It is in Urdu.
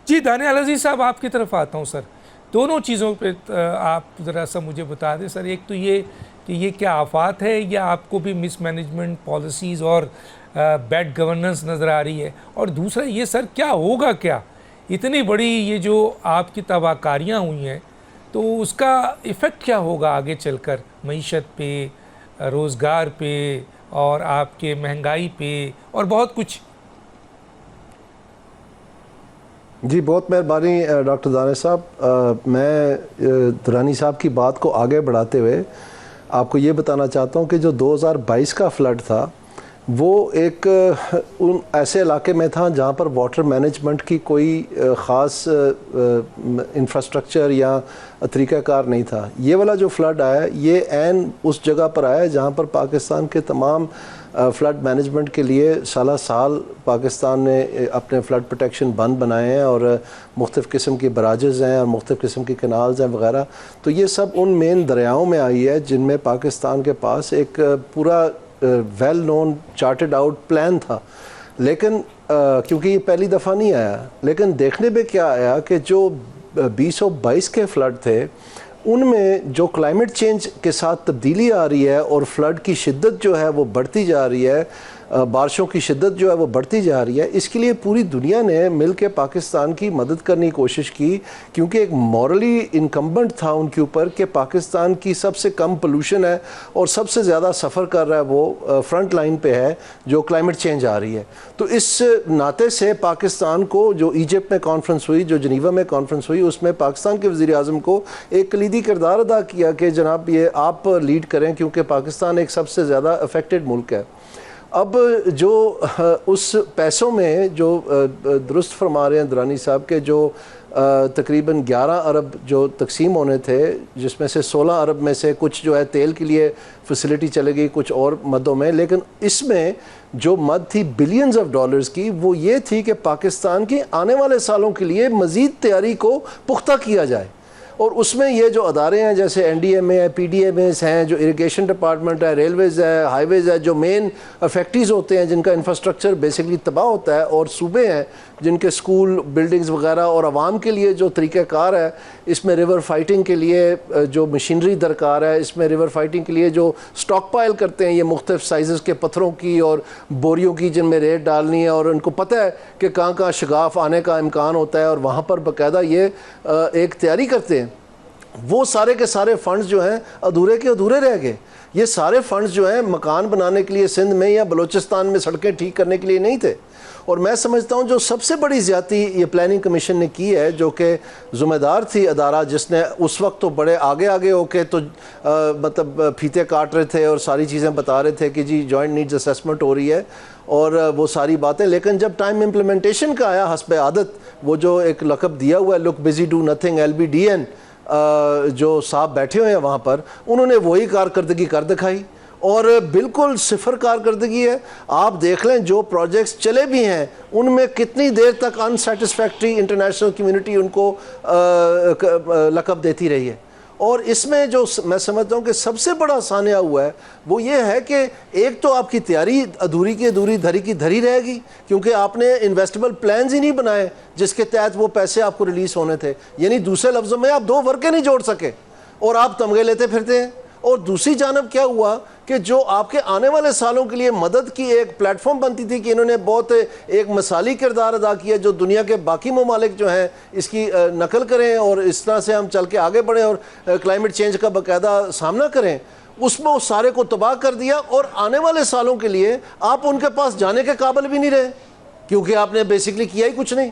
جی دانیال عزیز صاحب، آپ کی طرف آتا ہوں سر. دونوں چیزوں پہ آپ ذرا سا مجھے بتا دیں سر. ایک تو یہ کہ یہ کیا آفات ہے یا آپ کو بھی مس مینجمنٹ پالیسیز اور بیڈ گورننس نظر آ رہی ہے؟ اور دوسرا یہ سر، کیا ہوگا کیا اتنی بڑی یہ جو آپ کی تباہ کاریاں ہوئی ہیں، تو اس کا ایفیکٹ کیا ہوگا آگے چل کر معیشت پہ، روزگار پہ، اور آپ کے مہنگائی پہ اور بہت کچھ؟ جی بہت مہربانی ڈاکٹر دانش صاحب. میں درانی صاحب کی بات کو آگے بڑھاتے ہوئے آپ کو یہ بتانا چاہتا ہوں کہ جو 2022 کا فلڈ تھا وہ ایک ان ایسے علاقے میں تھا جہاں پر واٹر مینجمنٹ کی کوئی خاص انفراسٹرکچر یا طریقہ کار نہیں تھا. یہ والا جو فلڈ آیا یہ عین اس جگہ پر آیا جہاں پر پاکستان کے تمام فلڈ مینجمنٹ کے لیے سالہ سال پاکستان نے اپنے فلڈ پروٹیکشن بند بنائے ہیں، اور مختلف قسم کی براجز ہیں اور مختلف قسم کی کینالز ہیں وغیرہ. تو یہ سب ان مین دریاؤں میں آئی ہے جن میں پاکستان کے پاس ایک پورا well known charted out plan تھا. لیکن کیونکہ یہ پہلی دفعہ نہیں آیا، لیکن دیکھنے میں کیا آیا کہ جو 2022 کے فلڈ تھے ان میں جو کلائمیٹ چینج کے ساتھ تبدیلی آ رہی ہے اور فلڈ کی شدت جو ہے وہ بڑھتی جا رہی ہے، بارشوں کی شدت جو ہے وہ بڑھتی جا رہی ہے، اس کے لیے پوری دنیا نے مل کے پاکستان کی مدد کرنے کی کوشش کی. کیونکہ ایک مورلی انکمبنٹ تھا ان کے اوپر کہ پاکستان کی سب سے کم پولوشن ہے اور سب سے زیادہ سفر کر رہا ہے وہ فرنٹ لائن پہ ہے جو کلائمیٹ چینج آ رہی ہے. تو اس ناطے سے پاکستان کو جو ایجپٹ میں کانفرنس ہوئی، جو جنیوا میں کانفرنس ہوئی، اس میں پاکستان کے وزیر اعظم کو ایک کلیدی کردار ادا کیا کہ جناب یہ آپ لیڈ کریں، کیونکہ پاکستان ایک سب سے زیادہ افیکٹڈ ملک ہے. اب جو اس پیسوں میں جو درست فرما رہے ہیں درانی صاحب کے جو تقریباً 11 ارب جو تقسیم ہونے تھے، جس میں سے 16 ارب میں سے کچھ جو ہے تیل کے لیے فیسلٹی چلے گئی کچھ اور مدوں میں، لیکن اس میں جو مد تھی بلینز آف ڈالرز کی وہ یہ تھی کہ پاکستان کی آنے والے سالوں کے لیے مزید تیاری کو پختہ کیا جائے. اور اس میں یہ جو ادارے ہیں جیسے این ڈی ایم اے ہے، پی ڈی ایم ایز ہیں، جو اریگیشن ڈپارٹمنٹ ہے، ریلویز ہے، ہائی ویز ہے، جو مین فیکٹریز ہوتے ہیں جن کا انفراسٹرکچر بیسکلی تباہ ہوتا ہے، اور صوبے ہیں جن کے سکول بلڈنگز وغیرہ، اور عوام کے لیے جو طریقہ کار ہے، اس میں ریور فائٹنگ کے لیے جو مشینری درکار ہے، اس میں ریور فائٹنگ کے لیے جو سٹاک پائل کرتے ہیں یہ مختلف سائزز کے پتھروں کی اور بوریوں کی جن میں ریت ڈالنی ہے، اور ان کو پتہ ہے کہ کہاں کہاں شگاف آنے کا امکان ہوتا ہے، اور وہاں پر باقاعدہ یہ ایک تیاری کرتے ہیں. وہ سارے کے سارے فنڈز جو ہیں ادھورے کے ادھورے رہ گئے. یہ سارے فنڈز جو ہیں مکان بنانے کے لیے سندھ میں یا بلوچستان میں سڑکیں ٹھیک کرنے کے لیے نہیں تھے. اور میں سمجھتا ہوں جو سب سے بڑی زیادتی یہ پلاننگ کمیشن نے کی ہے، جو کہ ذمہ دار تھی ادارہ، جس نے اس وقت تو بڑے آگے ہو کے تو مطلب پھیتے کاٹ رہے تھے اور ساری چیزیں بتا رہے تھے کہ جی جوائنٹ نیڈز اسیسمنٹ ہو رہی ہے اور وہ ساری باتیں. لیکن جب ٹائم امپلیمنٹیشن کا آیا، حسب عادت وہ جو ایک لقب دیا ہوا ہے لک بزی ڈو نتھنگ LBDN، جو صاحب بیٹھے ہوئے ہیں وہاں پر، انہوں نے وہی کارکردگی کر دکھائی اور بالکل صفر کارکردگی ہے. آپ دیکھ لیں جو پروجیکٹس چلے بھی ہیں ان میں کتنی دیر تک ان سیٹسفیکٹری انٹرنیشنل کمیونٹی ان کو لقب دیتی رہی ہے. اور اس میں جو میں سمجھتا ہوں کہ سب سے بڑا سانحہ ہوا ہے وہ یہ ہے کہ ایک تو آپ کی تیاری ادھوری کی ادھوری، دھری کی دھری رہے گی، کیونکہ آپ نے انویسٹیبل پلانز ہی نہیں بنائے جس کے تحت وہ پیسے آپ کو ریلیز ہونے تھے. یعنی دوسرے لفظوں میں آپ 2 ورقے نہیں جوڑ سکے اور آپ تمغے لیتے پھرتے ہیں. اور دوسری جانب کیا ہوا کہ جو آپ کے آنے والے سالوں کے لیے مدد کی ایک پلیٹ فارم بنتی تھی کہ انہوں نے بہت ایک مثالی کردار ادا کیا جو دنیا کے باقی ممالک جو ہیں اس کی نقل کریں اور اس طرح سے ہم چل کے آگے بڑھیں اور کلائمیٹ چینج کا باقاعدہ سامنا کریں. اس میں اس سارے کو تباہ کر دیا اور آنے والے سالوں کے لیے آپ ان کے پاس جانے کے قابل بھی نہیں رہے کیونکہ آپ نے بیسکلی کیا ہی کچھ نہیں.